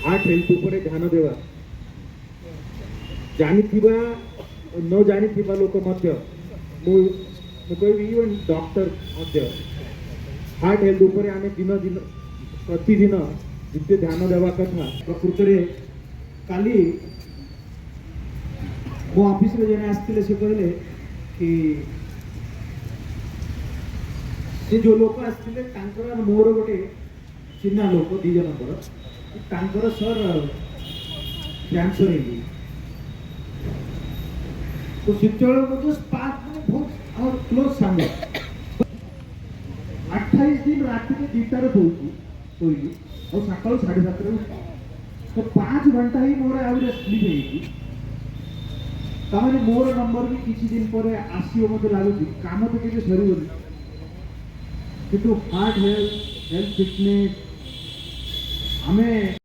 heart health उपरे ध्यान देवा जानिथिबा न जानिथिबा लोक मध्य मु कहबी इवन डॉक्टर मध्य हार्ट हेल्थ उपरे आमे दिन दिन प्रतिदिन जिते ध्यान देवा कथा प्रकृत में काली मो ऑफिस में जने आसते से कहले कि से जो लोक आसते मोर गोटे चिन्हा लोक दी जनकर सर कैंसर है तो शिक्षण मुझे स्पार्क में बहुत और क्लोज सांग 28 दिन रात में 2टार सोई और सकाल 7:30 तो 5 घंटा ही मोर आउरे स्लीप है मोर नंबर भी किसी दिन पर आसो मत लगुच काम तो किसी सर कि हार्ट हेल्थ फिटनेस हमें